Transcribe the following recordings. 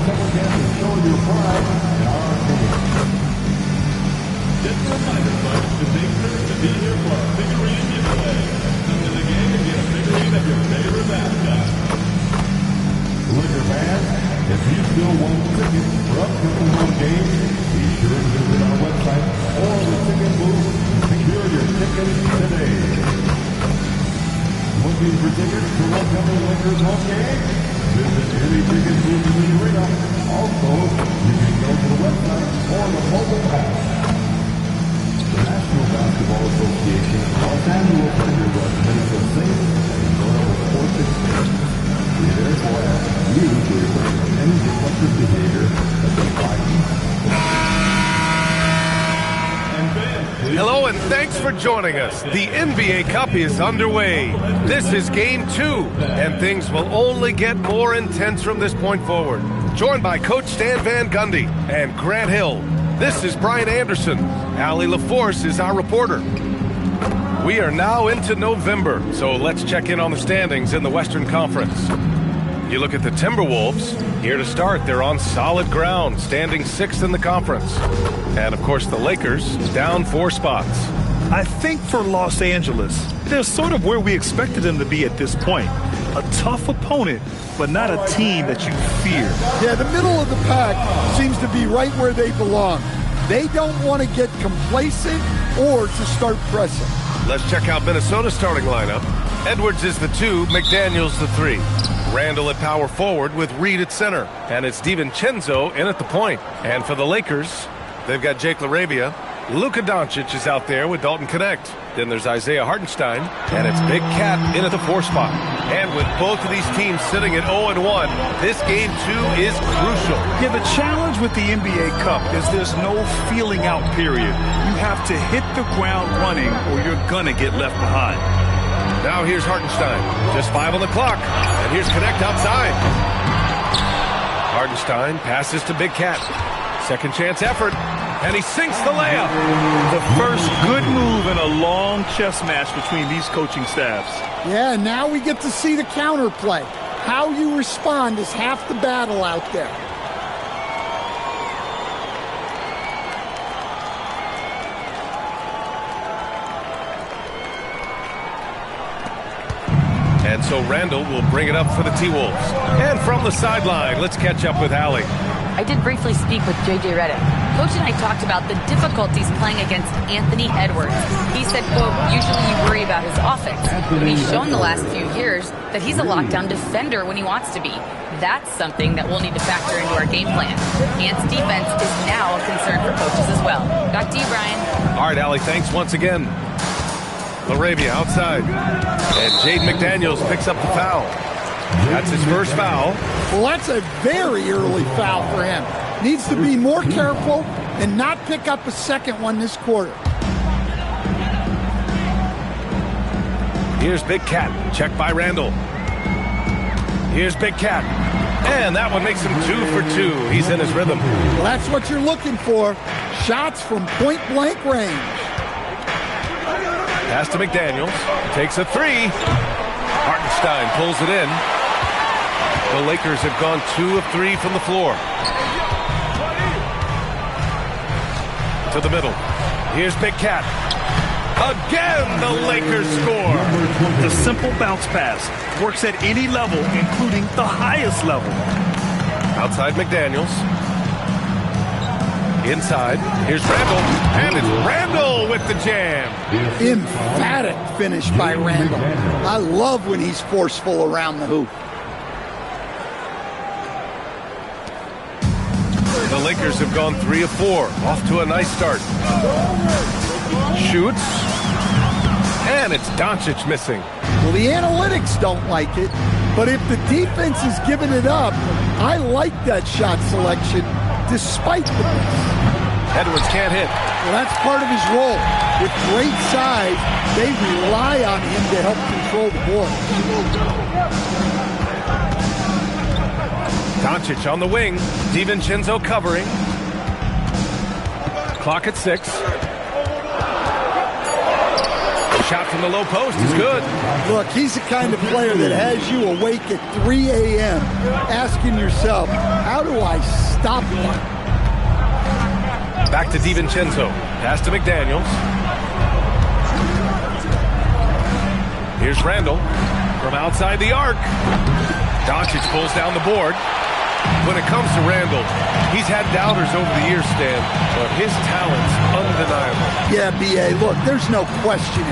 come again and show your pride in our game. Just a reminder, folks, to make sure to be here for our figurine giveaway. Come to the game and get a figurine of your favorite mascot. Liquor fans, if you still want tickets for upcoming home games, be sure to visit our website or the ticket booth and secure your tickets today. Looking for tickets for upcoming Lakers home games? Visit any ticket booth in the arena. Also, you can go to the website or the mobile app. The National Basketball Association Los Angeles Lakers are committed to a safe and enjoyable sports experience. We therefore ask you to refrain from any disruptive behavior that may Hello and thanks for joining us. The NBA Cup is underway. This is Game 2, and things will only get more intense from this point forward. Joined by Coach Stan Van Gundy and Grant Hill, this is Brian Anderson. Allie LaForce is our reporter. We are now into November, so let's check in on the standings in the Western Conference. You look at the Timberwolves. Here to start, they're on solid ground, standing 6th in the conference. And, of course, the Lakers, down 4 spots. I think for Los Angeles, they're sort of where we expected them to be at this point. A tough opponent, but not a team that you fear. Yeah, the middle of the pack seems to be right where they belong. They don't want to get complacent or to start pressing. Let's check out Minnesota's starting lineup. Edwards is the 2, McDaniels the 3. Randall at power forward with Reed at center. And it's DiVincenzo in at the point. And for the Lakers, they've got Jake LaRavia. Luka Doncic is out there with Dalton Connect. Then there's Isaiah Hartenstein. And it's Big Cat in at the 4 spot. And with both of these teams sitting at 0-1, this Game 2 is crucial. Yeah, the challenge with the NBA Cup is there's no feeling out period. You have to hit the ground running or you're going to get left behind. Now here's Hartenstein. Just 5 on the clock. And here's Connect outside. Hartenstein passes to Big Cat. Second chance effort. And he sinks the layup. The first good move in a long chess match between these coaching staffs. Yeah, now we get to see the counterplay. How you respond is half the battle out there. And so Randall will bring it up for the T-Wolves. And from the sideline, let's catch up with Allie. I did briefly speak with J.J. Redick. Coach and I talked about the difficulties playing against Anthony Edwards. He said, quote, usually you worry about his offense. But he's shown the last few years that he's a lockdown defender when he wants to be. That's something that we'll need to factor into our game plan. Ant's defense is now a concern for coaches as well. Back to you, Brian. All right, Allie, thanks once again. LaRavia outside. And Jaden McDaniels picks up the foul. That's his first foul. Well, that's a very early foul for him. Needs to be more careful and not pick up a second one this quarter. Here's Big Cat. Checked by Randall. Here's Big Cat. And that one makes him 2 for 2. He's in his rhythm. Well, that's what you're looking for. Shots from point-blank range. Pass to McDaniels. Takes a 3. Hartenstein pulls it in. The Lakers have gone 2 of 3 from the floor. To the middle. Here's Big Cat. Again, the Lakers score. The simple bounce pass works at any level, including the highest level. Outside McDaniels. Inside. Here's Randall. And it's Randall with the jam. Emphatic finish by Randall. I love when he's forceful around the hoop. The Lakers have gone 3 of 4. Off to a nice start. Shoots. And it's Doncic missing. Well, the analytics don't like it, but if the defense is giving it up, I like that shot selection despite the miss. Edwards can't hit. Well, that's part of his role. With great size, they rely on him to help control the ball. Doncic on the wing. DiVincenzo covering. Clock at 6. Shot from the low post is good. Look, he's the kind of player that has you awake at 3 a.m. asking yourself, how do I stop that? Back to DiVincenzo. Pass to McDaniels. Here's Randall from outside the arc. Doncic pulls down the board. When it comes to Randall, he's had doubters over the years, Stan, but his talent's undeniable. Yeah, B.A., look, there's no questioning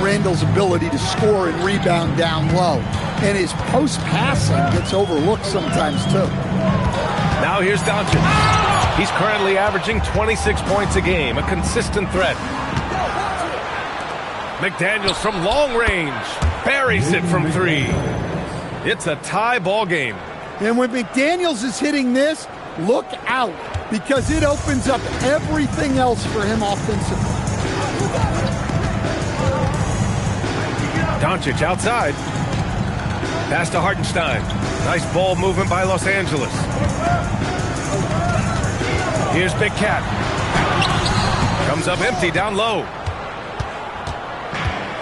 Randall's ability to score and rebound down low. And his post-passing gets overlooked sometimes, too. Now here's Doncic. He's currently averaging 26 points a game, a consistent threat. McDaniels from long range buries it from 3. It's a tie ball game. And when McDaniels is hitting this, look out, because it opens up everything else for him offensively. Doncic outside. Pass to Hartenstein. Nice ball movement by Los Angeles. Here's Big Cat. Comes up empty down low.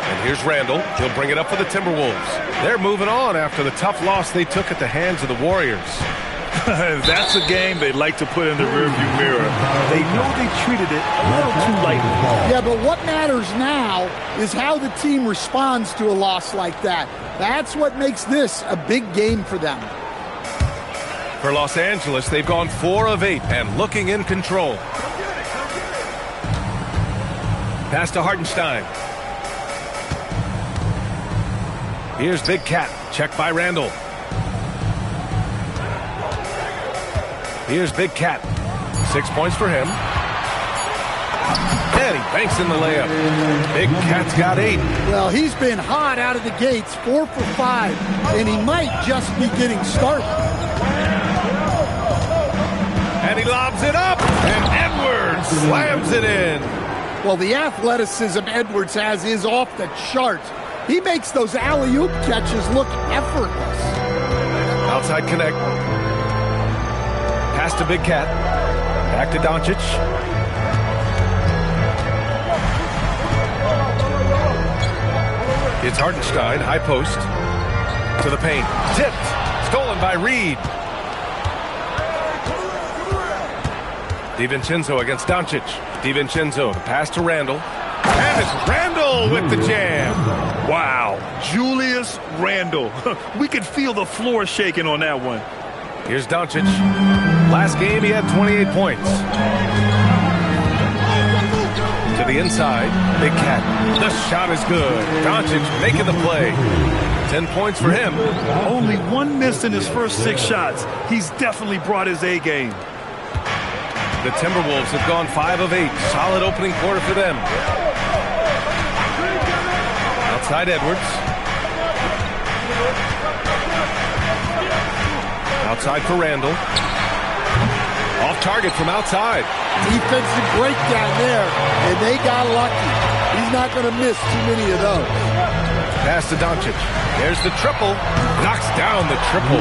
And here's Randall. He'll bring it up for the Timberwolves. They're moving on after the tough loss they took at the hands of the Warriors. That's a game they'd like to put in the rearview mirror. They know they treated it a little too lightly. Yeah, but what matters now is how the team responds to a loss like that. That's what makes this a big game for them. For Los Angeles, they've gone 4 of 8 and looking in control. Pass to Hartenstein. Here's Big Cat. Checked by Randall. Here's Big Cat. 6 points for him. And he banks in the layup. Big Cat's got 8. Well, he's been hot out of the gates, 4 for 5, and he might just be getting started. And he lobs it up, and Edwards slams it in. Well, the athleticism Edwards has is off the charts. He makes those alley-oop catches look effortless. Outside connect. Pass to Big Cat. Back to Doncic. It's Hartenstein, high post. To the paint. Tipped. Stolen by Reed. DiVincenzo against Doncic. DiVincenzo, the pass to Randall. And it's Randall with the jam. Wow, Julius Randall. We could feel the floor shaking on that one. Here's Doncic. Last game, he had 28 points. To the inside, Big Cat. The shot is good. Doncic making the play. 10 points for him. Only 1 miss in his first 6 shots. He's definitely brought his A game. The Timberwolves have gone 5 of 8. Solid opening quarter for them. Outside Edwards. Outside for Randall. Off target from outside. Defensive breakdown there, and they got lucky. He's not going to miss too many of those. Pass to Doncic. There's the triple. Knocks down the triple.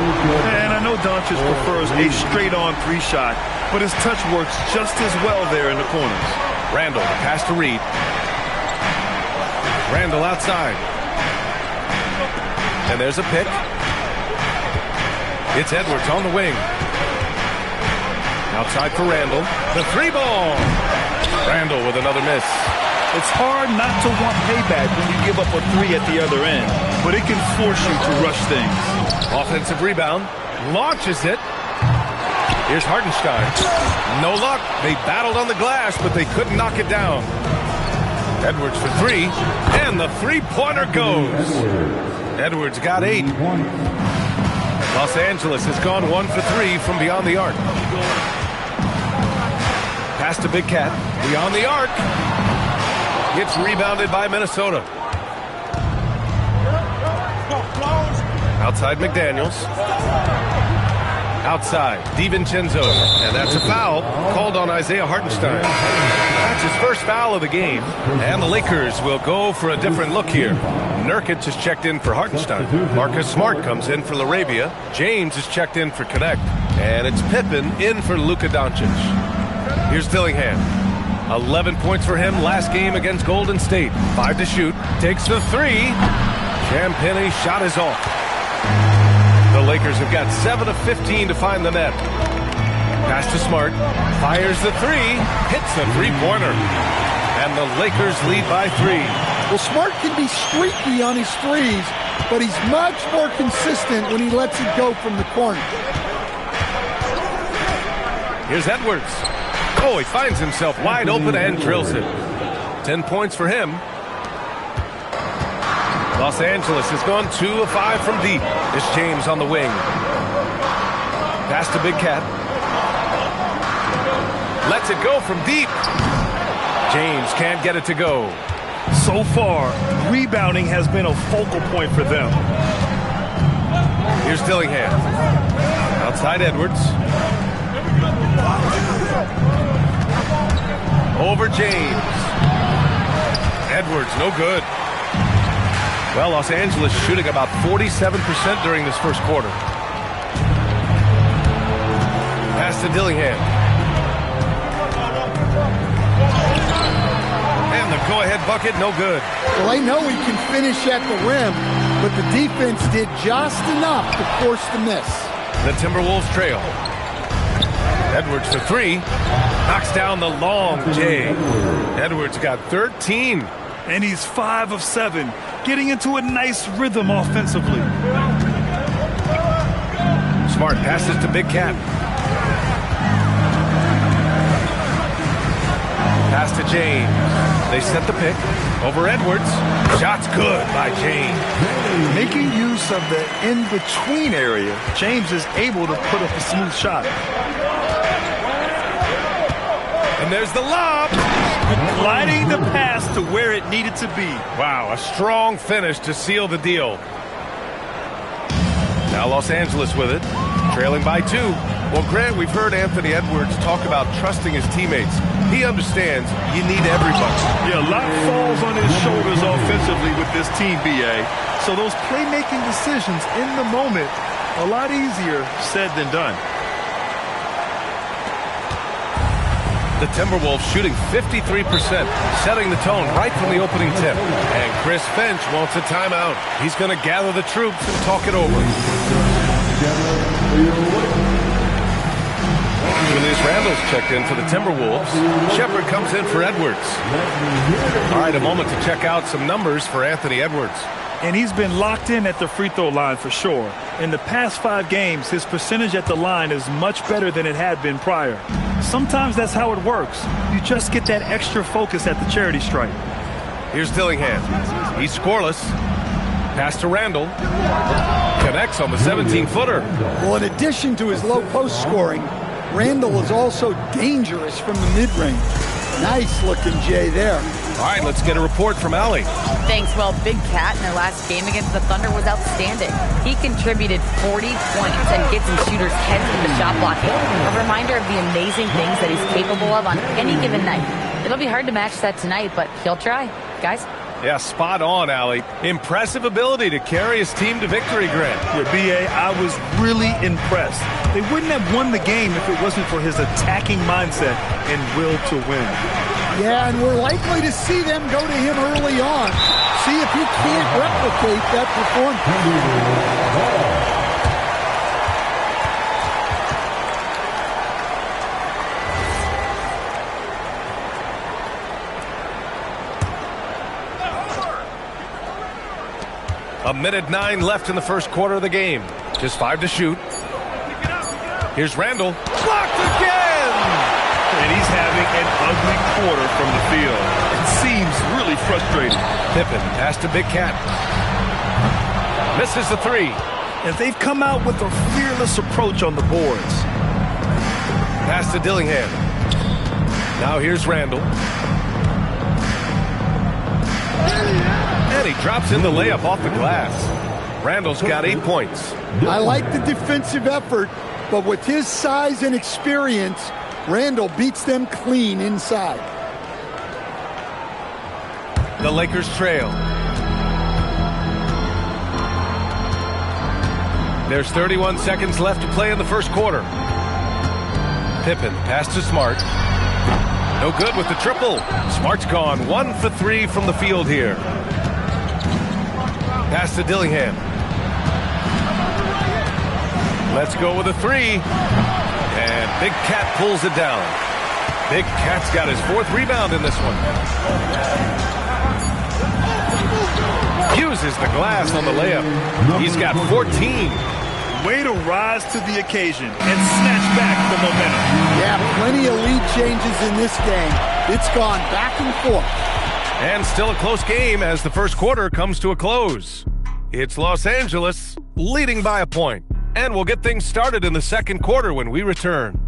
And I know Doncic prefers a straight-on 3 shot, but his touch works just as well there in the corners. Randall, pass to Reed. Randall outside. And there's a pick. It's Edwards on the wing. Outside for Randall. The 3-ball. Randall with another miss. It's hard not to want payback when you give up a 3 at the other end, but it can force you to rush things. Offensive rebound. Launches it. Here's Hartenstein. No luck. They battled on the glass, but they couldn't knock it down. Edwards for 3. And the 3-pointer goes. Edwards got 8. Los Angeles has gone 1 for 3 from beyond the arc. Pass to Big Cat. Beyond the arc. Gets rebounded by Minnesota. Outside McDaniels. Outside DiVincenzo. And that's a foul called on Isaiah Hartenstein. That's his first foul of the game. And the Lakers will go for a different look here. Nurkic is checked in for Hartenstein. Marcus Smart comes in for LaRavia. James is checked in for Connect. And it's Pippen in for Luka Doncic. Here's Dillingham. 11 points for him last game against Golden State. 5 to shoot. Takes the three. Champagne's shot is off. The Lakers have got 7 of 15 to find the net. Pass to Smart. Fires the three. Hits the three-pointer. And the Lakers lead by 3. Well, Smart can be streaky on his threes, but he's much more consistent when he lets it go from the corner. Here's Edwards. Oh, he finds himself wide open and drills it. 10 points for him. Los Angeles has gone 2 of 5 from deep. It's James on the wing. Pass to Big Cat. Lets it go from deep. James can't get it to go. So far, rebounding has been a focal point for them. Here's Dillingham. Outside Edwards. Over James. Edwards, no good. Well, Los Angeles shooting about 47% during this first quarter. Pass to Dillingham. And the go-ahead bucket, no good. Well, I know he can finish at the rim, but the defense did just enough to force the miss. The Timberwolves trail. Edwards for 3. Knocks down the long J. Edwards got 13. And he's 5 of 7, getting into a nice rhythm offensively. Smart passes to Big Cat. Pass to James. They set the pick. Over Edwards. Shot's good by James. Making use of the in-between area, James is able to put up a smooth shot. And there's the lob. Gliding the pass to where it needed to be. Wow, a strong finish to seal the deal. Now Los Angeles with it, trailing by 2. Well, Grant, we've heard Anthony Edwards talk about trusting his teammates. He understands you need everybody. Yeah, a lot falls on his shoulders offensively with this team, BA. So those playmaking decisions in the moment, a lot easier said than done. The Timberwolves shooting 53%, setting the tone right from the opening tip. And Chris Finch wants a timeout. He's going to gather the troops and talk it over. Julius Randle's checked in for the Timberwolves. Shepard comes in for Edwards. All right, a moment to check out some numbers for Anthony Edwards. And he's been locked in at the free throw line for sure. In the past 5 games, his percentage at the line is much better than it had been prior. Sometimes that's how it works. You just get that extra focus at the charity stripe. Here's Dillingham. He's scoreless. Pass to Randle. Connects on the 17-footer. Well, in addition to his low post scoring, Randle is also dangerous from the mid-range. Nice looking Jay there. All right, let's get a report from Allie. Thanks. Well, Big Cat in their last game against the Thunder was outstanding. He contributed 40 points and gets in shooters' heads with the shot blocking. A reminder of the amazing things that he's capable of on any given night. It'll be hard to match that tonight, but he'll try. Guys? Yeah, spot on, Allie. Impressive ability to carry his team to victory, Grant. Yeah, BA, I was really impressed. They wouldn't have won the game if it wasn't for his attacking mindset and will to win. Yeah, and we're likely to see them go to him early on. See if he can't replicate that performance. A minute 9 left in the first quarter of the game. Just 5 to shoot. Here's Randle. Blocked again! And he's having an ugly quarter from the field. It seems really frustrating. Pippen, pass to Big Cat. Misses the 3. And they've come out with a fearless approach on the boards. Pass to Dillingham. Now here's Randle. And he drops in the layup off the glass. Randle's got 8 points. I like the defensive effort, but with his size and experience, Randle beats them clean inside. The Lakers trail. There's 31 seconds left to play in the first quarter. Pippen, pass to Smart. No good with the triple. Smart's gone 1 for 3 from the field here. Pass to Dillingham. Let's go with a 3. And Big Cat pulls it down. Big Cat's got his 4th rebound in this one. Uses the glass on the layup. He's got 14. Way to rise to the occasion and snatch back the momentum. Yeah, plenty of lead changes in this game. It's gone back and forth. And still a close game as the first quarter comes to a close. It's Los Angeles leading by a point. And we'll get things started in the second quarter when we return.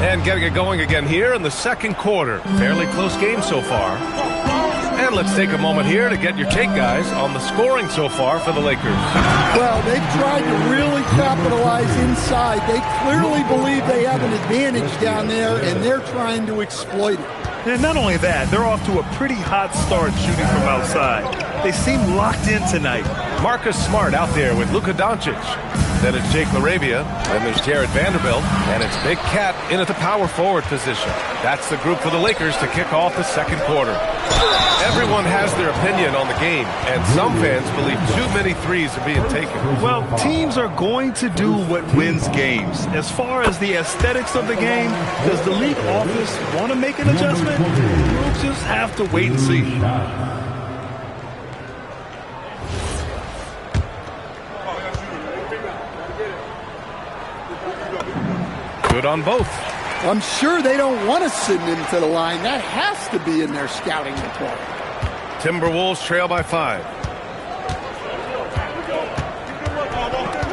And getting it going again here in the second quarter. Fairly close game so far. And let's take a moment here to get your take, guys, on the scoring so far for the Lakers. Well, they've tried to really capitalize inside. They clearly believe they have an advantage down there, and they're trying to exploit it. And not only that, they're off to a pretty hot start shooting from outside. They seem locked in tonight. Marcus Smart out there with Luka Doncic. Then it's Jake LaRavia. Then there's Jared Vanderbilt. And it's Big Cat in at the power forward position. That's the group for the Lakers to kick off the second quarter. Everyone has their opinion on the game, and some fans believe too many threes are being taken. Well, teams are going to do what wins games. As far as the aesthetics of the game, does the league office want to make an adjustment? We'll just have to wait and see. Good on both. I'm sure they don't want to send him to the line. That has to be in their scouting report. Timberwolves trail by 5.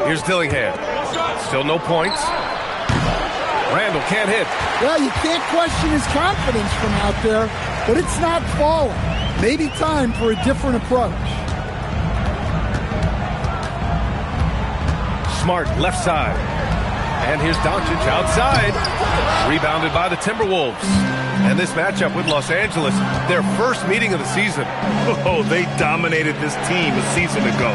Here's Dillingham. Still no points. Randall can't hit. Well, you can't question his confidence from out there, but it's not falling. Maybe time for a different approach. Smart left side. And here's Doncic outside. Rebounded by the Timberwolves. And this matchup with Los Angeles, their first meeting of the season. Oh, they dominated this team a season ago.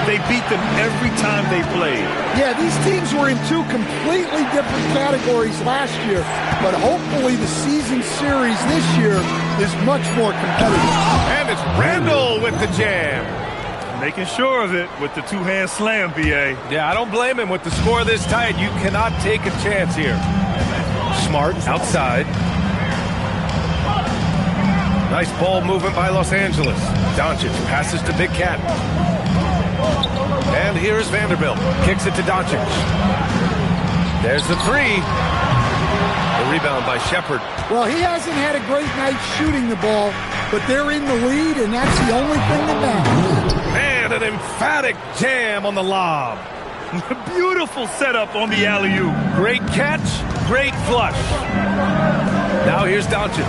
They beat them every time they played. Yeah, these teams were in 2 completely different categories last year, but hopefully the season series this year is much more competitive. And it's Randall with the jam. Making sure of it with the 2-hand slam, B.A. Yeah, I don't blame him with the score this tight. You cannot take a chance here. Smart outside. Nice ball movement by Los Angeles. Doncic passes to Big Cat. And here's Vanderbilt. Kicks it to Doncic. There's the 3. The rebound by Shepard. Well, he hasn't had a great night shooting the ball, but they're in the lead, and that's the only thing that matters. Man, an emphatic jam on the lob. Beautiful setup on the alley-oop. Great catch, great flush. Now here's Doncic.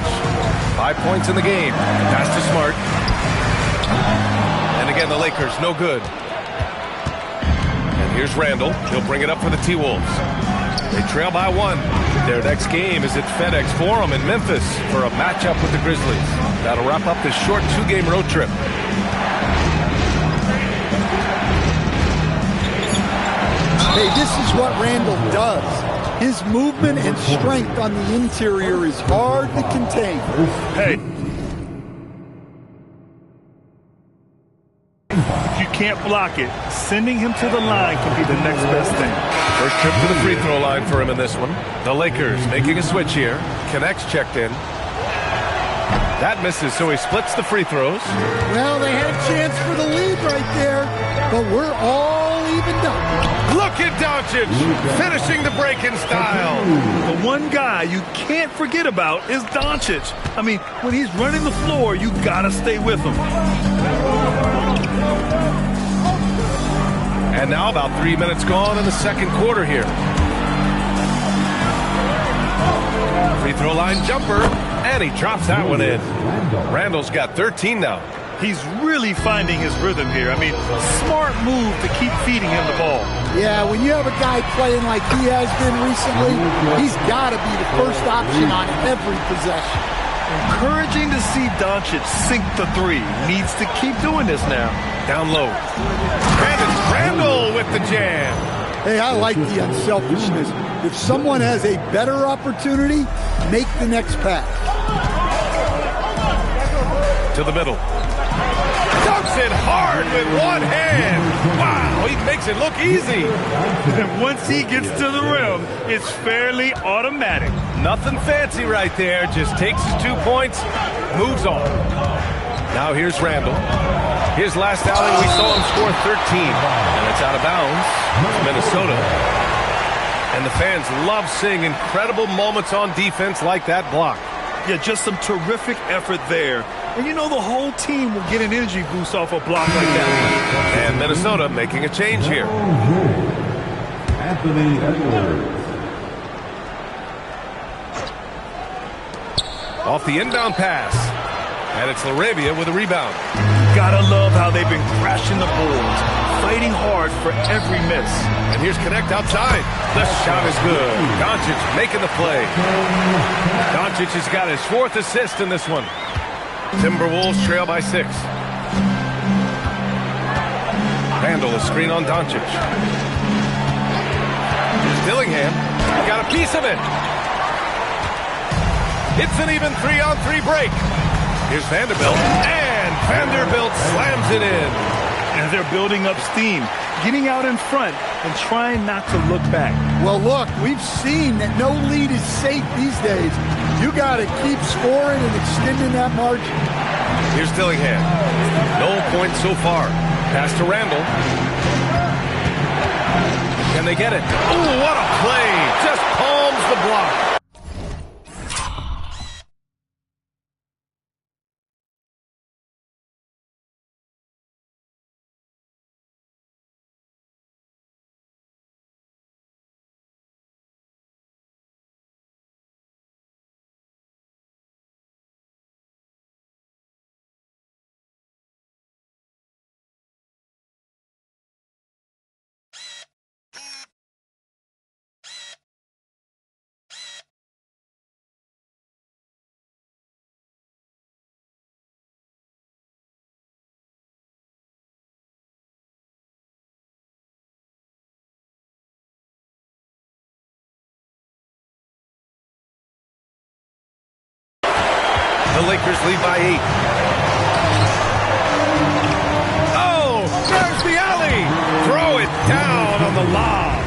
5 points in the game. Pass to Smart. And again, the Lakers, no good. And here's Randall. He'll bring it up for the T-Wolves. They trail by 1. Their next game is at FedEx Forum in Memphis for a matchup with the Grizzlies. That'll wrap up this short 2-game road trip. Hey, this is what Randall does. His movement and strength on the interior is hard to contain. Hey. If you can't block it, sending him to the line can be the next best thing. First trip to the free throw line for him in this one. The Lakers making a switch here. Connects checked in. That misses, so he splits the free throws. Well, they had a chance for the lead right there, but we're all evened up. Look at Doncic finishing the break in style. The one guy you can't forget about is Doncic. I mean, when he's running the floor, you gotta stay with him. And now about 3 minutes gone in the second quarter here. Free throw line jumper, and he drops that one in. Randall's got 13 now. He's really finding his rhythm here. I mean, smart move to keep feeding him the ball. Yeah, when you have a guy playing like he has been recently, he's got to be the first option on every possession. Encouraging to see Doncic sink the 3. Needs to keep doing this now. Down low. And it's Randall with with the jam. Hey, I like the unselfishness. If someone has a better opportunity, make the next pass. To the middle. Dumps it hard with one hand. Wow, he makes it look easy. And once he gets to the rim, it's fairly automatic. Nothing fancy right there. Just takes his 2 points, moves on. Now here's Randall. His last outing, we saw him score 13. And it's out of bounds. It's Minnesota. And the fans love seeing incredible moments on defense like that block. Yeah, just some terrific effort there. And you know the whole team will get an energy boost off a block like that. And Minnesota making a change here. Anthony Edwards. Off the inbound pass. And it's LaRavia with a rebound. Gotta love how they've been crashing the boards, fighting hard for every miss. And here's Connect outside. The shot is good. Doncic making the play. Doncic has got his 4th assist in this one. Timberwolves trail by 6. Randall, a screen on Doncic. Here's Dillingham. Got a piece of it. It's an even 3-on-3 break. Here's Vanderbilt. And Vanderbilt slams it in. And they're building up steam, getting out in front and trying not to look back. Well, look, we've seen that no lead is safe these days. You got to keep scoring and extending that margin. Here's Dillingham. No points so far. Pass to Randall. Can they get it? Oh, what a play. Just palms the block. The Lakers lead by 8. Oh, there's the alley. Throw it down on the lob.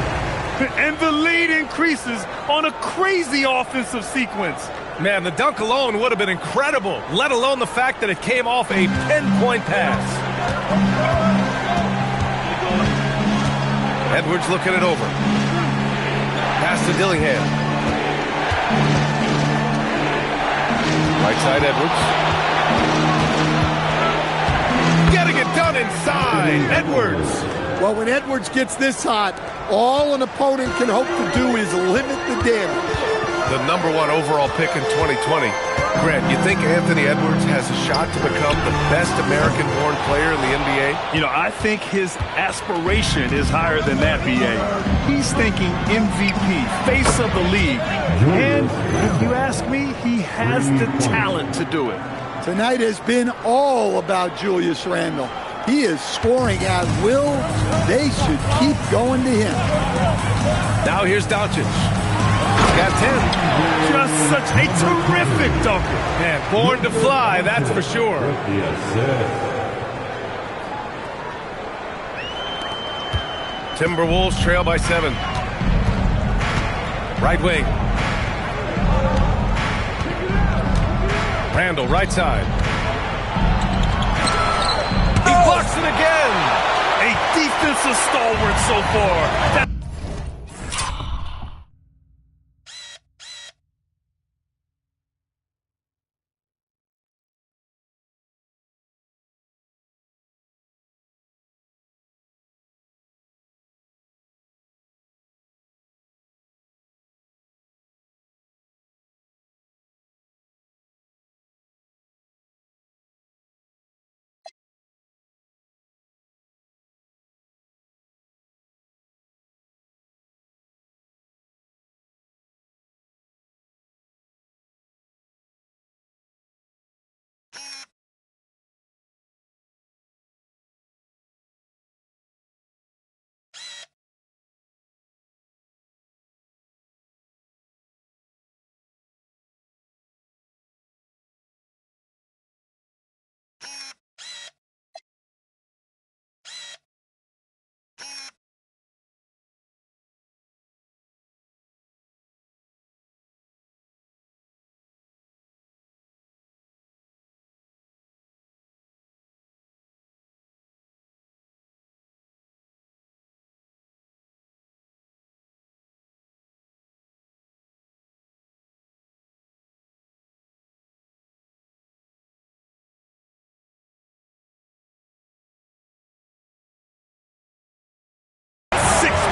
And the lead increases on a crazy offensive sequence. Man, the dunk alone would have been incredible, let alone the fact that it came off a pinpoint pass. Edwards looking it over. Pass to Dillingham. Right side, Edwards. Getting it done inside. Edwards. Well, when Edwards gets this hot, all an opponent can hope to do is limit the damage. The #1 overall pick in 2020. Grant, you think Anthony Edwards has a shot to become the best American-born player in the NBA? You know, I think his aspiration is higher than that, B.A. He's thinking MVP, face of the league. And if you ask me, he has the talent to do it. Tonight has been all about Julius Randle. He is scoring at will. They should keep going to him. Now here's Doncic. He's got 10. Just such a terrific dunker. Man, born to fly, that's for sure. Timberwolves trail by 7. Right wing. Randall, right side. He blocks it again. A defensive stalwart so far.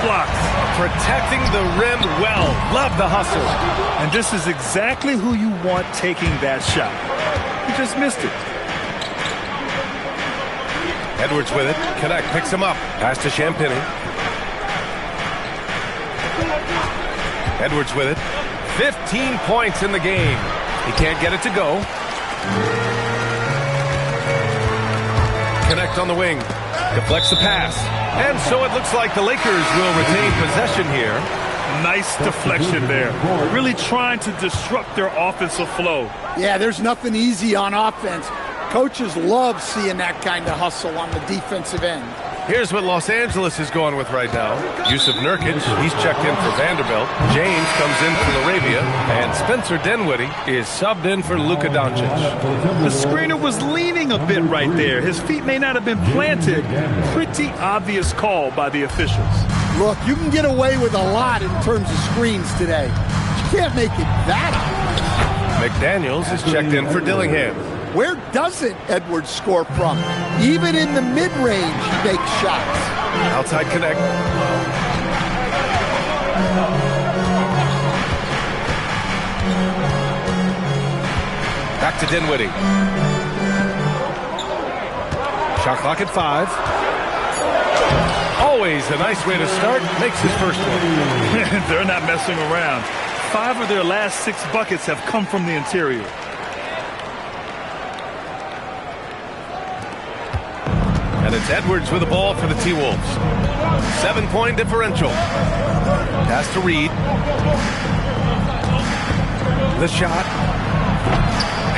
blocks. Protecting the rim well. Love the hustle. And this is exactly who you want taking that shot. He just missed it. Edwards with it. Connect picks him up. Pass to Champagny. Edwards with it. 15 points in the game. He can't get it to go. Connect on the wing. Deflects the pass. And so it looks like the Lakers will retain possession here. Nice deflection there. Really trying to disrupt their offensive flow. Yeah, there's nothing easy on offense. Coaches love seeing that kind of hustle on the defensive end. Here's what Los Angeles is going with right now. Yusuf Nurkic, he's checked in for Vanderbilt. James comes in for Arabia. And Spencer Dinwiddie is subbed in for Luka Doncic. The screener was leaning a bit right there. His feet may not have been planted. Pretty obvious call by the officials. Look, you can get away with a lot in terms of screens today. You can't make it that obvious. McDaniels is checked in for Dillingham. Where doesn't Edwards score from? Even in the mid-range, he makes shots. Outside connect. Back to Dinwiddie. Shot clock at 5. Always a nice way to start. Makes his first one. They're not messing around. 5 of their last 6 buckets have come from the interior. And it's Edwards with the ball for the T-Wolves. 7-point differential. Pass to Reed. The shot.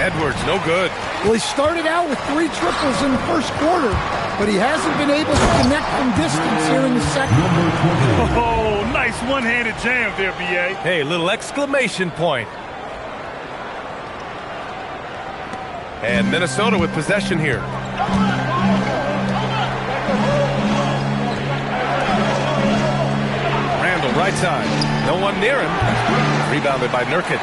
Edwards, no good. Well, he started out with 3 triples in the first quarter, but he hasn't been able to connect from distance here in the second. Oh, nice one-handed jam there, B.A. Hey, little exclamation point. And Minnesota with possession here. Right side. No one near him. Rebounded by Nurkic.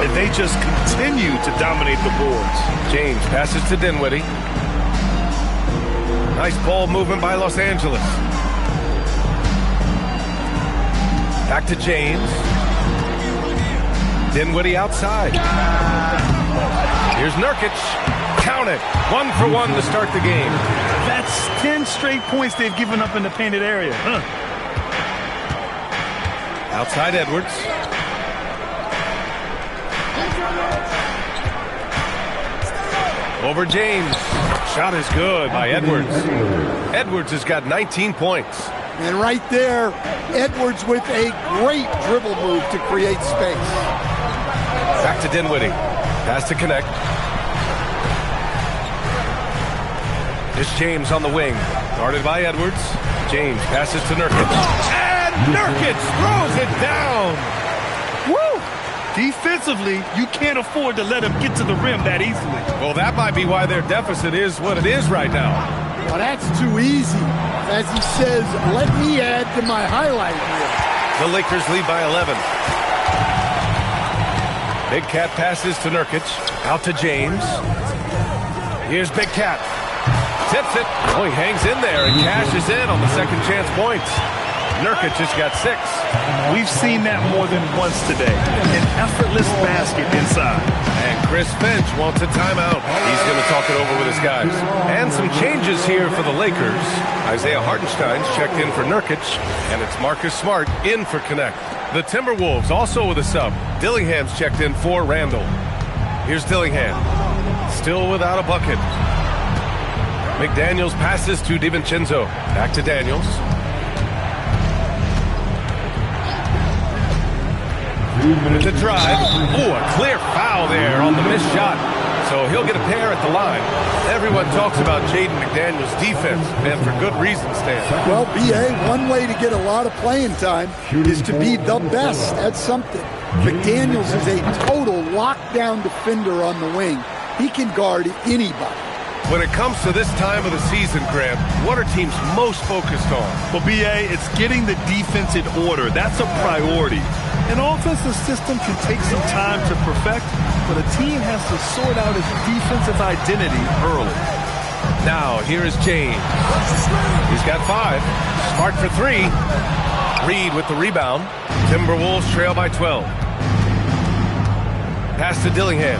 And they just continue to dominate the boards. James passes to Dinwiddie. Nice ball movement by Los Angeles. Back to James. Dinwiddie outside. Here's Nurkic. Count it. 1 for 1 to start the game. That's 10 straight points they've given up in the painted area. Outside Edwards. Over James. Shot is good by Edwards. Edwards has got 19 points. And right there, Edwards with a great dribble move to create space. Back to Dinwiddie. Pass to connect. Here's James on the wing. Guarded by Edwards. James passes to Nurkic. Nurkic throws it down. Woo! Defensively, you can't afford to let him get to the rim that easily. Well, that might be why their deficit is what it is right now. Well, that's too easy. As he says, let me add to my highlight reel. The Lakers lead by 11. Big Cat passes to Nurkic. Out to James. Here's Big Cat. Tips it. Oh, he hangs in there and cashes in on the second chance points. Nurkic just got 6. We've seen that more than once today. An effortless basket inside. And Chris Finch wants a timeout. He's going to talk it over with his guys. And some changes here for the Lakers. Isaiah Hartenstein's checked in for Nurkic, and it's Marcus Smart in for Connect. The Timberwolves also with a sub. Dillingham's checked in for Randall. Here's Dillingham. Still without a bucket. McDaniels passes to DiVincenzo. Back to Daniels. The drive. Ooh, a clear foul there on the missed shot. So he'll get a pair at the line. Everyone talks about Jaden McDaniels' defense, and for good reason, Stan. Well, B.A., one way to get a lot of playing time is to be the best at something. McDaniels is a total lockdown defender on the wing. He can guard anybody. When it comes to this time of the season, Grant, what are teams most focused on? Well, B.A., it's getting the defense in order. That's a priority. An offensive system can take some time to perfect, but a team has to sort out its defensive identity early. Now, here is James. He's got 5. Smart for 3. Reed with the rebound. Timberwolves trail by 12. Pass to Dillingham.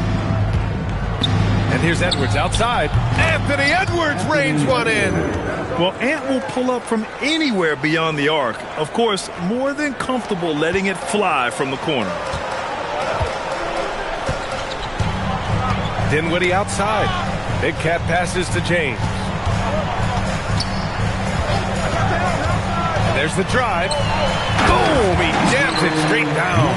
And here's Edwards outside. Anthony Edwards rains one in. Well, Ant will pull up from anywhere beyond the arc. Of course, more than comfortable letting it fly from the corner. Dinwiddie outside. Big Cat passes to James. And there's the drive. Boom! He jams it straight down.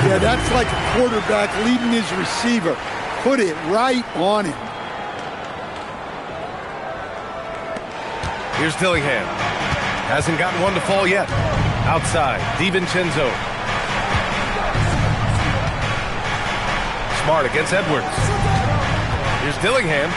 Yeah, that's like a quarterback leading his receiver. Put it right on him. Here's Dillingham. Hasn't gotten one to fall yet. Outside, DiVincenzo. Smart against Edwards. Here's Dillingham.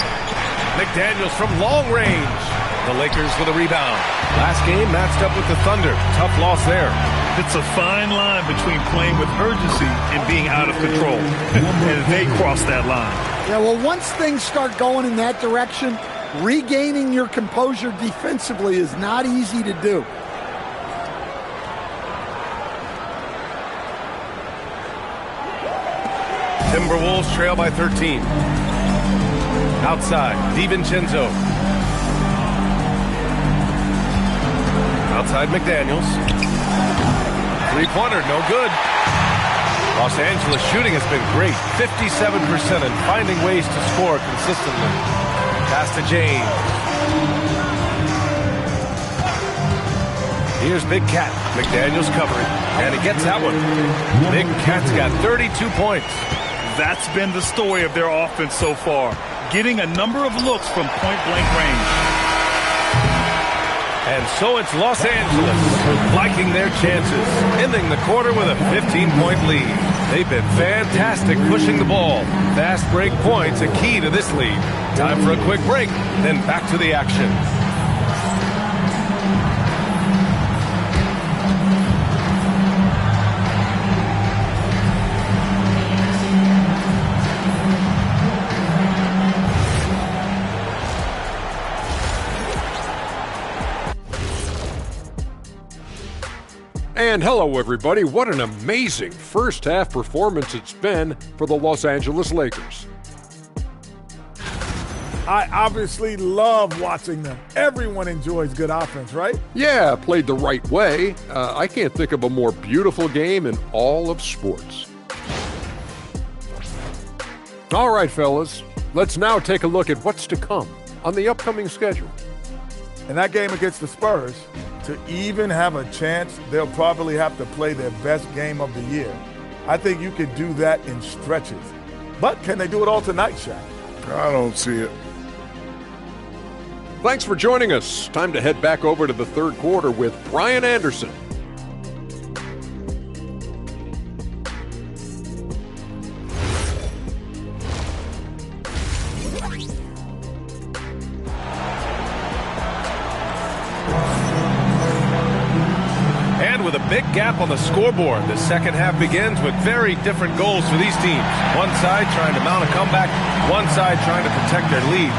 McDaniels from long range. The Lakers with a rebound. Last game matched up with the Thunder. Tough loss there. It's a fine line between playing with urgency and being out of control. And they cross that line. Yeah, well, once things start going in that direction, regaining your composure defensively is not easy to do. Timberwolves trail by 13. Outside, DiVincenzo. Outside McDaniels. Three-pointer, no good. Los Angeles shooting has been great. 57% and finding ways to score consistently. Pass to James. Here's Big Cat. McDaniels covering. And he gets that one. Big Cat's got 32 points. That's been the story of their offense so far. Getting a number of looks from point-blank range. And so it's Los Angeles liking their chances, ending the quarter with a 15-point lead. They've been fantastic pushing the ball. Fast break points a key to this lead. Time for a quick break, then back to the action. And hello, everybody. What an amazing first-half performance it's been for the Los Angeles Lakers. I obviously love watching them. Everyone enjoys good offense, right? Yeah, played the right way. I can't think of a more beautiful game in all of sports. All right, fellas. Let's now take a look at what's to come on the upcoming schedule. In that game against the Spurs, to even have a chance, they'll probably have to play their best game of the year. I think you could do that in stretches. But can they do it all tonight, Shaq? I don't see it. Thanks for joining us. Time to head back over to the third quarter with Brian Anderson. With a big gap on the scoreboard, the second half begins with very different goals for these teams. One side trying to mount a comeback, one side trying to protect their lead.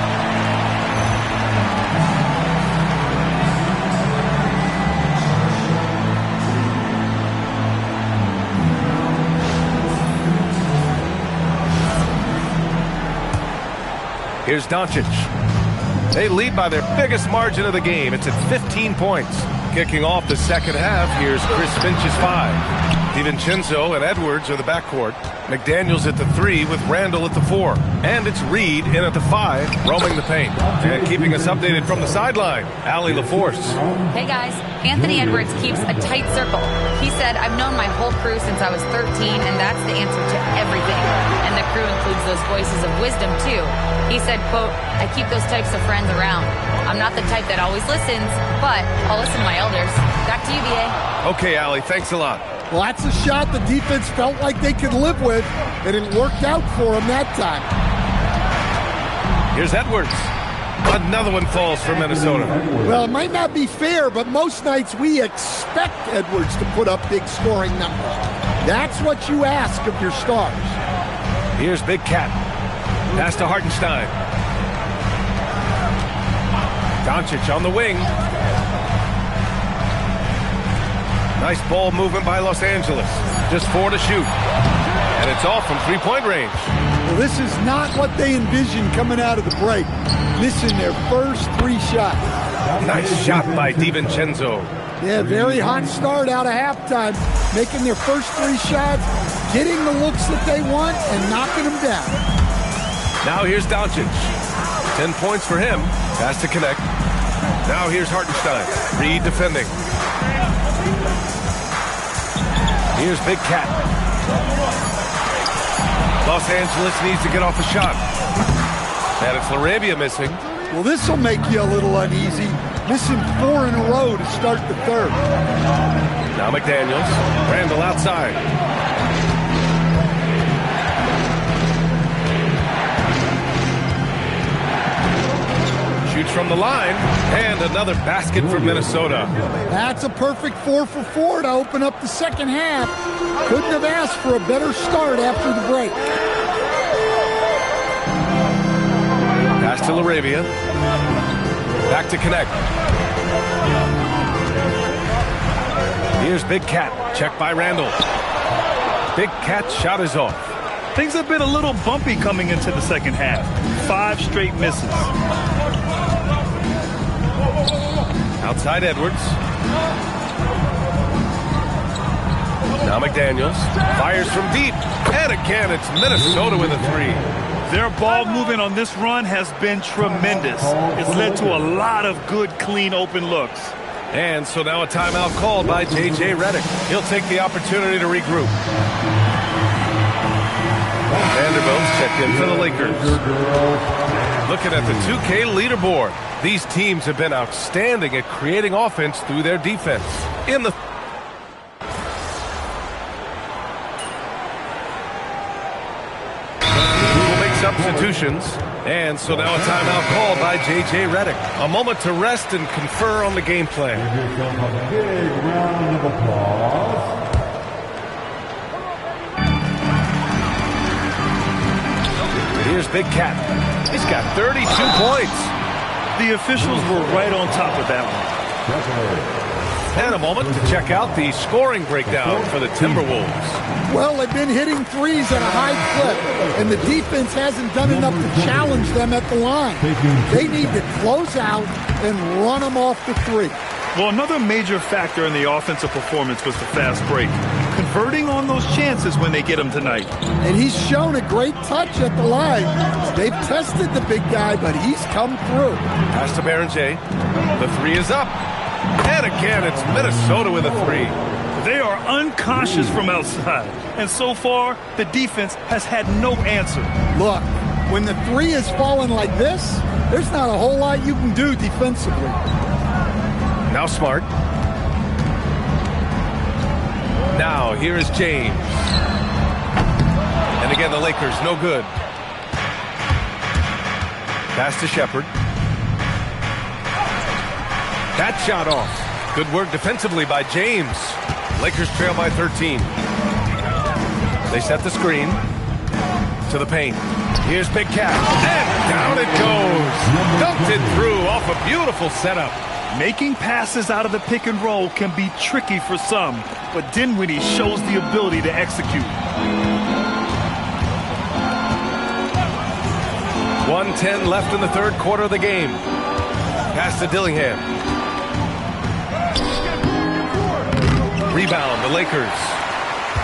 Here's Doncic. They lead by their biggest margin of the game. It's at 15 points. Kicking off the second half, here's Chris Finch's 5. DiVincenzo and Edwards are the backcourt. McDaniels at the 3 with Randall at the 4. And it's Reed in at the 5, roaming the paint. And keeping us updated from the sideline, Allie LaForce. Hey guys, Anthony Edwards keeps a tight circle. He said, I've known my whole crew since I was 13, and that's the answer to everything. And the crew includes those voices of wisdom too. He said, quote, I keep those types of friends around. I'm not the type that always listens, but I'll listen to my elders. Back to you, B.A. Okay, Allie, thanks a lot. Well, that's a shot the defense felt like they could live with, and it worked out for them that time. Here's Edwards. Another one falls for Minnesota. Well, it might not be fair, but most nights we expect Edwards to put up big scoring numbers. That's what you ask of your stars. Here's Big Cat. Pass to Hartenstein. Doncic on the wing. Nice ball movement by Los Angeles. Just 4 to shoot. And it's all from three-point range. Well, this is not what they envisioned coming out of the break. Missing their first 3 shots. Nice shot by DiVincenzo. Yeah, very hot start out of halftime. Making their first 3 shots, getting the looks that they want, and knocking them down. Now here's Doncic. 10 points for him. Has to connect. Now here's Hartenstein. Reed defending. Here's Big Cat. Los Angeles needs to get off a shot. And it's LaRavia missing. Well, this will make you a little uneasy. Missing 4 in a row to start the third. Now McDaniels. Randall outside. Shoots from the line. And another basket for Minnesota. That's a perfect 4 for 4 to open up the second half. Couldn't have asked for a better start after the break. Pass to LaRavia. Back to connect. Here's Big Cat. Checked by Randall. Big Cat shot is off. Things have been a little bumpy coming into the second half. 5 straight misses. Outside Edwards. Now McDaniels. Fires from deep. And again, it's Minnesota with a 3. Their ball movement on this run has been tremendous. It's led to a lot of good, clean, open looks. And so now a timeout called by J.J. Redick. He'll take the opportunity to regroup. Vanderbilt's checked in for the Lakers. Looking at the 2K leaderboard, these teams have been outstanding at creating offense through their defense. In the substitutions, and so now a timeout called by J.J. Redick. A moment to rest and confer on the game plan. Give yourself a big round of applause. Here's Big Cat. He's got 32 points. The officials were right on top of that one. And a moment to check out the scoring breakdown for the Timberwolves. Well, they've been hitting threes at a high clip, and the defense hasn't done enough to challenge them at the line. They need to close out and run them off the 3. Well, another major factor in the offensive performance was the fast break. Converting on those chances when they get them tonight. And he's shown a great touch at the line. They've tested the big guy, but he's come through. Pass to Baron J. The 3 is up. And again, it's Minnesota with a 3. They are unconscious from outside. And so far, the defense has had no answer. Look, when the 3 is falling like this, there's not a whole lot you can do defensively. Now Smart. Now, here is James. And again, the Lakers, no good. Pass to Shepard. That shot off. Good work defensively by James. Lakers trail by 13. They set the screen to the paint. Here's Big Cat. And down it goes. Dunked it through off a beautiful setup. Making passes out of the pick and roll can be tricky for some, but Dinwiddie shows the ability to execute. 1:10 left in the third quarter of the game. Pass to Dillingham. Rebound, the Lakers.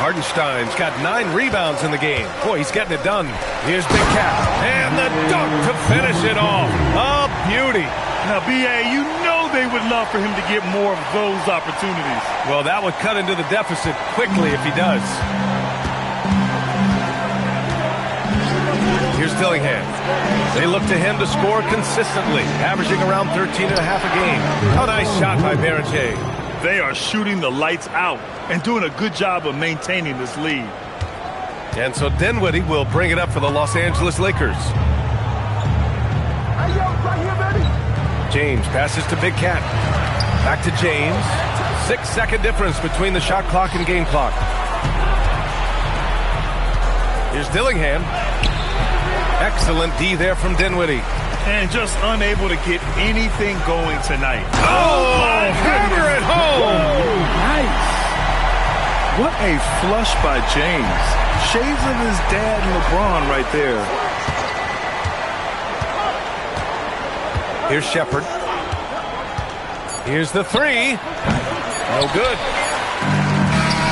Hartenstein's got 9 rebounds in the game. Boy, he's getting it done. Here's Big Cat. And the dunk to finish it off. A beauty. Now, B.A., you know they would love for him to get more of those opportunities. Well, that would cut into the deficit quickly if he does. Here's Dillingham. They look to him to score consistently, averaging around 13.5 a game. A nice shot by Baron J. They are shooting the lights out and doing a good job of maintaining this lead. And so Dinwiddie will bring it up for the Los Angeles Lakers. James passes to Big Cat. Back to James. 6-second difference between the shot clock and game clock. Here's Dillingham. Excellent D there from Dinwiddie. And just unable to get anything going tonight. Oh, hammer it home! Nice. What a flush by James. Shades of his dad LeBron right there. Here's Shepard. Here's the three. No good.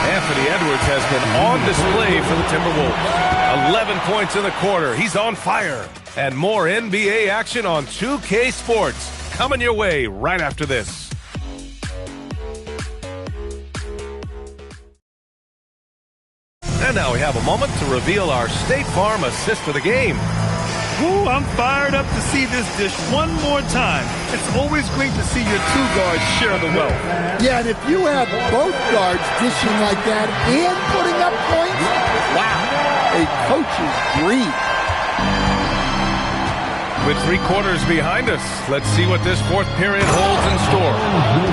Anthony Edwards has been on display for the Timberwolves. 11 points in the quarter. He's on fire. And more NBA action on 2K Sports coming your way right after this. And now we have a moment to reveal our State Farm assist of the game. Ooh, I'm fired up to see this dish one more time. It's always great to see your two guards share the wealth. Yeah, and if you have both guards dishing like that and putting up points, wow, a coach's dream. With 3 quarters behind us, let's see what this fourth period holds in store.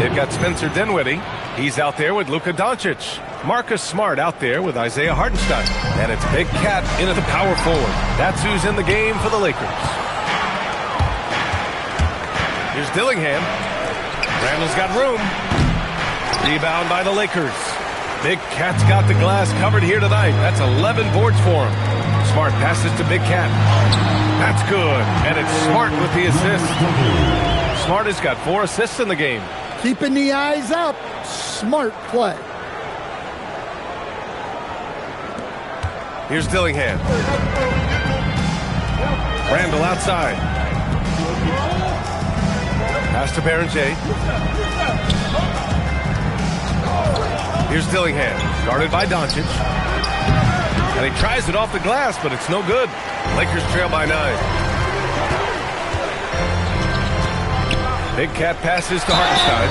They've got Spencer Dinwiddie. He's out there with Luka Doncic. Marcus Smart out there with Isaiah Hartenstein. And it's Big Cat in at the power forward. That's who's in the game for the Lakers. Here's Dillingham. Randall's got room. Rebound by the Lakers. Big Cat's got the glass covered here tonight. That's 11 boards for him. Smart passes to Big Cat. That's good. And it's Smart with the assist. Smart has got 4 assists in the game. Keeping the eyes up. Smart play. Here's Dillingham. Randall outside. Pass to Berenger. Here's Dillingham, guarded by Doncic. And he tries it off the glass, but it's no good. Lakers trail by 9. Big Cat passes to Hartenstein.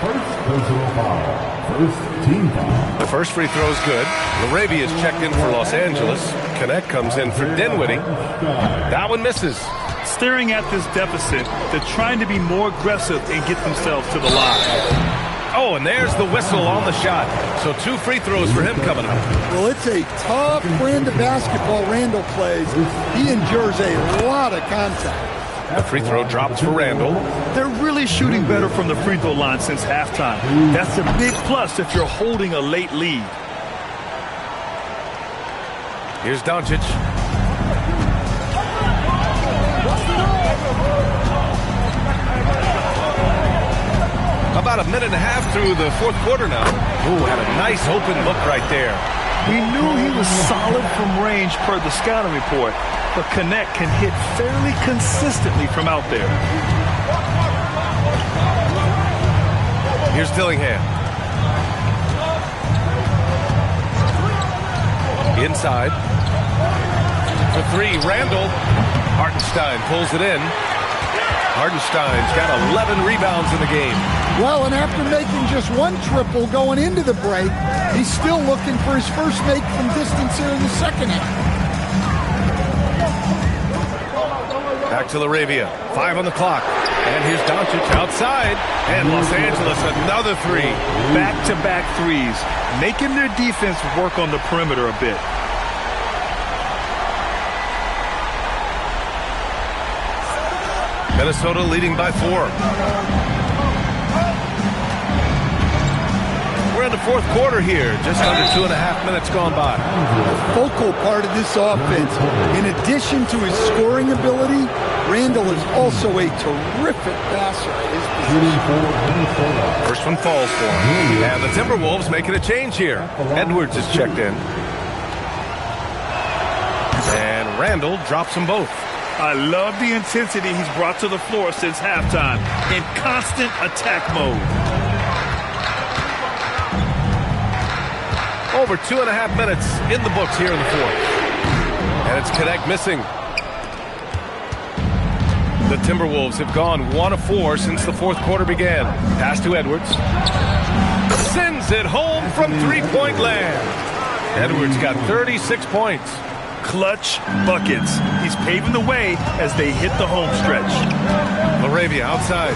First personal foul. First team foul. The first free throw is good. Larabia's checked in for Los Angeles. Connect comes in for Dinwiddie. That one misses. Staring at this deficit, they're trying to be more aggressive and get themselves to the line. Oh, and there's the whistle on the shot. So 2 free throws for him coming up. Well, it's a tough brand of basketball Randall plays. He endures a lot of contact. The free throw drops for Randall. They're really shooting better from the free throw line since halftime. That's a big plus if you're holding a late lead. Here's Doncic. About a minute and a half through the fourth quarter now. Ooh, had a nice open look right there. We knew he was solid from range per the scouting report, but Connect can hit fairly consistently from out there. Here's Dillingham. Inside. For 3, Randall. Hartenstein pulls it in. Hartenstein's got 11 rebounds in the game. Well, and after making just 1 triple going into the break, he's still looking for his first make from distance here in the second half. Back to Laravia. 5 on the clock. And here's Doncic outside. And Los Angeles, another 3. Back-to-back threes, making their defense work on the perimeter a bit. Minnesota leading by 4. We're in the fourth quarter here. Just under 2.5 minutes gone by. The focal part of this offense, in addition to his scoring ability, Randall is also a terrific passer at his position. First one falls for him. And the Timberwolves making a change here. Edwards is checked in. And Randall drops them both. I love the intensity he's brought to the floor since halftime, in constant attack mode. Over 2.5 minutes in the books here in the fourth. And it's Connect missing. The Timberwolves have gone 1 of 4 since the fourth quarter began. Pass to Edwards. Sends it home from 3-point land. Edwards got 36 points. Clutch buckets. He's paving the way as they hit the home stretch. Laravia outside.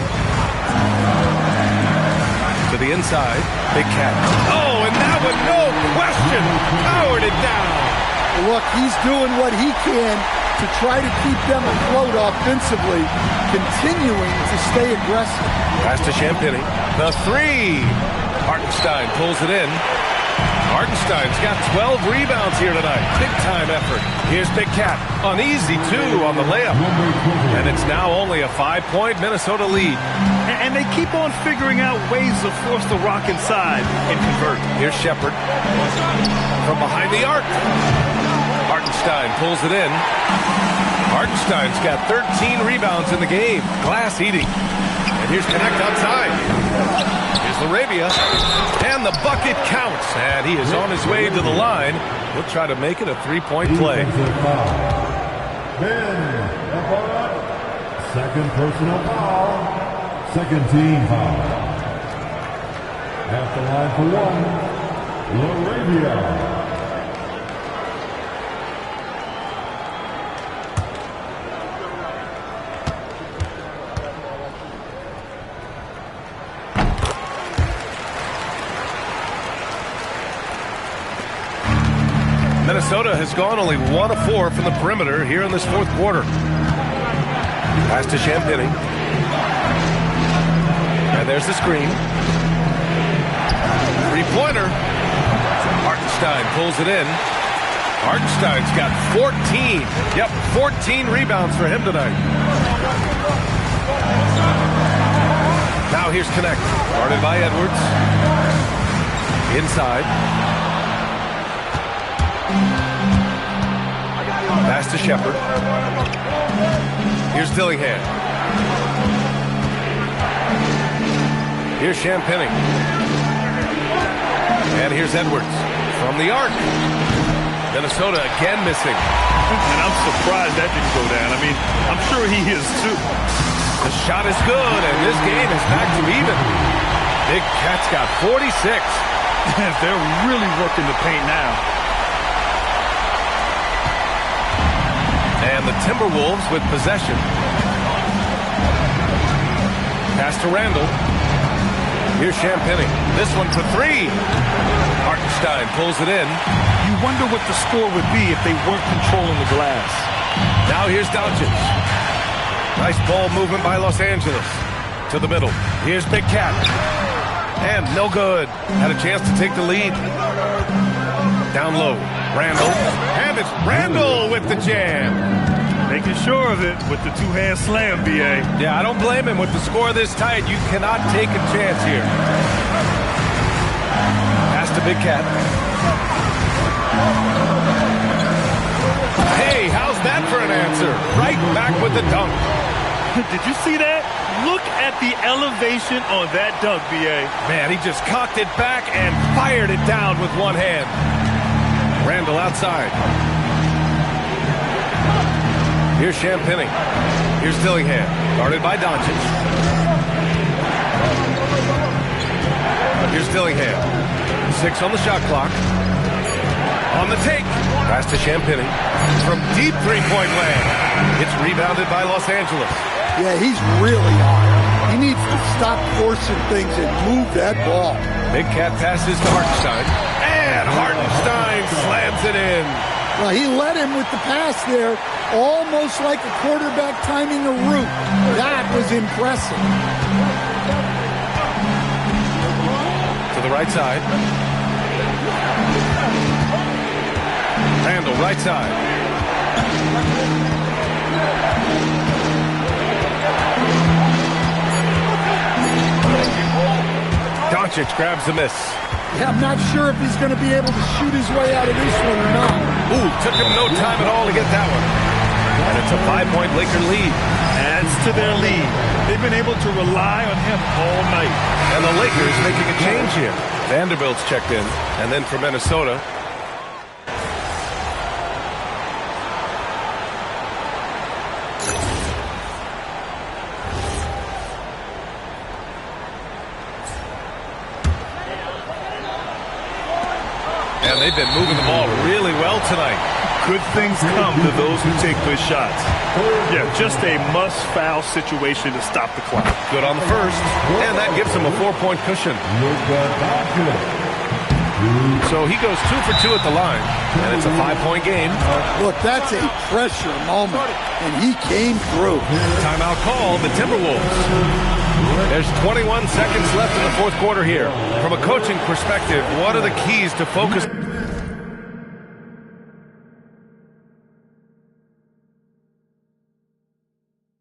To the inside. Big Cat. Oh, and that one, no question, powered it down. Look, he's doing what he can to try to keep them afloat offensively, continuing to stay aggressive. Pass to Champagny. The three. Hartenstein pulls it in. Hartenstein's got 12 rebounds here tonight. Big-time effort. Here's Big Cat. An easy two on the layup. And it's now only a 5-point Minnesota lead. And they keep on figuring out ways to force the Rock inside and convert. Here's Shepard. From behind the arc. Hartenstein pulls it in. Hartenstein's got 13 rebounds in the game. Glass eating. And here's Connect outside. Here's Larabia. And the bucket counts. And he is on his way to the line. He'll try to make it a 3-point play. Second personal foul. Second team foul. At the line for one, Larabia. Minnesota has gone only 1 of 4 from the perimeter here in this fourth quarter. Pass to Champagny. And there's the screen. Three-pointer. Hartenstein pulls it in. Hartenstein's got 14. Yep, 14 rebounds for him tonight. Now here's Connect. Guarded by Edwards. Inside. Pass to Shepard. Here's Dillingham. Here's Champagny. And here's Edwards from the arc. Minnesota again missing. And I'm surprised that didn't go down. I mean, I'm sure he is too. The shot is good, and this game is back to even. Big Cat's got 46. They're really working the paint now. And the Timberwolves with possession. Pass to Randall. Here's Champagny. This one for three. Hartenstein pulls it in. You wonder what the score would be if they weren't controlling the glass. Now here's Doncic. Nice ball movement by Los Angeles. To the middle. Here's Big Cat. And no good. Had a chance to take the lead. Down low. Randall. And it's Randall with the jam. Making sure of it with the two-hand slam, B.A. Yeah, I don't blame him. With the score this tight, you cannot take a chance here. Pass to Big Cat. Hey, how's that for an answer? Right back with the dunk. Did you see that? Look at the elevation on that dunk, B.A. Man, he just cocked it back and fired it down with one hand. Randall outside. Here's Champagny. Here's Dillingham. Guarded by Doncic. Here's Dillingham. 6 on the shot clock. On the take. Pass to Champagny. From deep three-point land. It's rebounded by Los Angeles. Yeah, he's really hot. He needs to stop forcing things and move that ball. Big Cat passes to Hartenstein. And Hartenstein slams it in. Well, he led him with the pass there, almost like a quarterback timing a route. That was impressive. To the right side. Randall, right side. Doncic grabs the miss. Yeah, I'm not sure if he's going to be able to shoot his way out of this one or not. Ooh, took him no time at all to get that one. And it's a 5-point Laker lead. Adds to their lead. They've been able to rely on him all night. And the Lakers making a change here. Vanderbilt's checked in. And then for Minnesota, and they've been moving the ball really well tonight. Good things come to those who take good shots. Yeah, just a must-foul situation to stop the clock. Good on the first, and that gives them a 4-point cushion. So he goes 2 for 2 at the line, and it's a 5-point game. Look, that's a pressure moment, and he came through. Timeout call, the Timberwolves. There's 21 seconds left in the fourth quarter here. From a coaching perspective, what are the keys to focus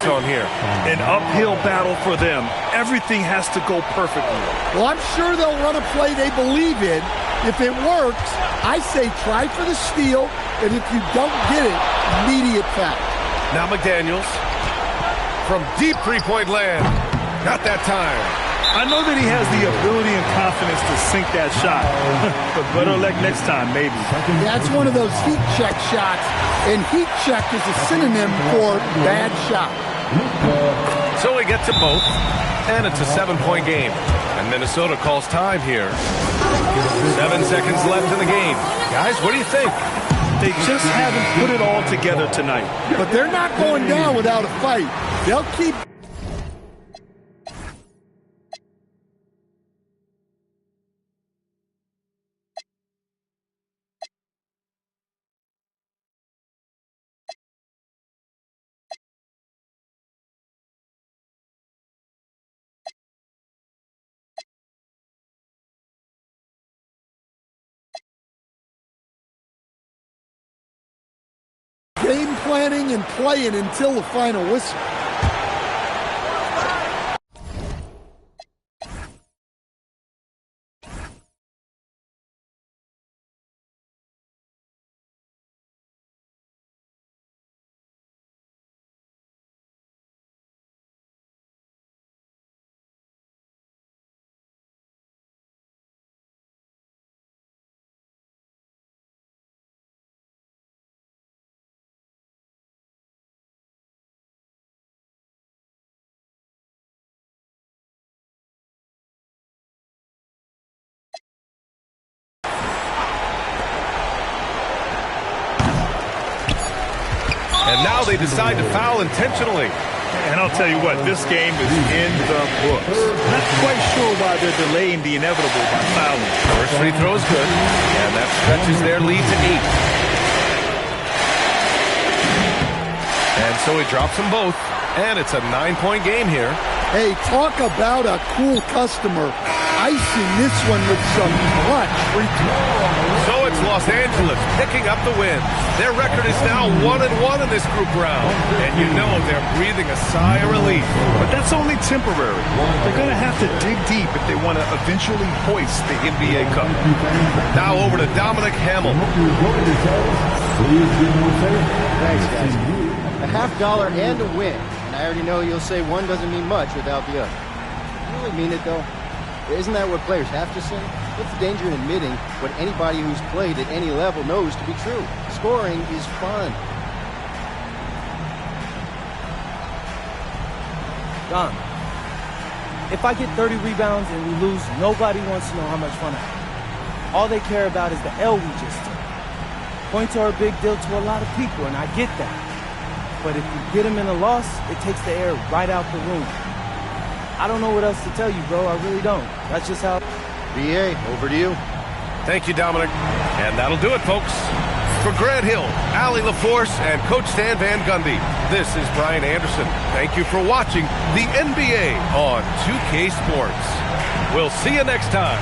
on here? An uphill battle for them. Everything has to go perfectly. Well, I'm sure they'll run a play they believe in. If it works, I say try for the steal, and if you don't get it, immediate foul. Now McDaniels from deep three-point land. Got that time. I know that he has the ability and confidence to sink that shot, but better luck next time, maybe. That's one of those heat check shots, and heat check is a synonym for bad shot. So he gets them both, and it's a 7-point game. And Minnesota calls time here. 7 seconds left in the game. Guys, what do you think? They just haven't put it all together tonight. But they're not going down without a fight. They'll keep... game planning and playing until the final whistle. And now they decide to foul intentionally. And I'll tell you what, this game is in the books. Not quite sure why they're delaying the inevitable by fouling. First free throw is good, and that stretches their lead to 8. And so he drops them both, and it's a 9-point game here. Hey, talk about a cool customer. Icing this one with some clutch free throw. So it's Los Angeles picking up the win. Their record is now 1-1 in this group round. And you know they're breathing a sigh of relief. But that's only temporary. They're going to have to dig deep if they want to eventually hoist the NBA Cup. Now over to Dominic Hamill. Thanks, guys. A $50 and a win. And I already know you'll say one doesn't mean much without the other. You really mean it, though? Isn't that what players have to say? What's the danger in admitting what anybody who's played at any level knows to be true? Scoring is fun. Don, if I get 30 rebounds and we lose, nobody wants to know how much fun I had. All they care about is the L we just took. Points are a big deal to a lot of people, and I get that. But if you get them in a loss, it takes the air right out the room. I don't know what else to tell you, bro. I really don't. That's just how... BA, over to you. Thank you, Dominic. And that'll do it, folks. For Grant Hill, Allie LaForce, and Coach Stan Van Gundy, this is Brian Anderson. Thank you for watching the NBA on 2K Sports. We'll see you next time.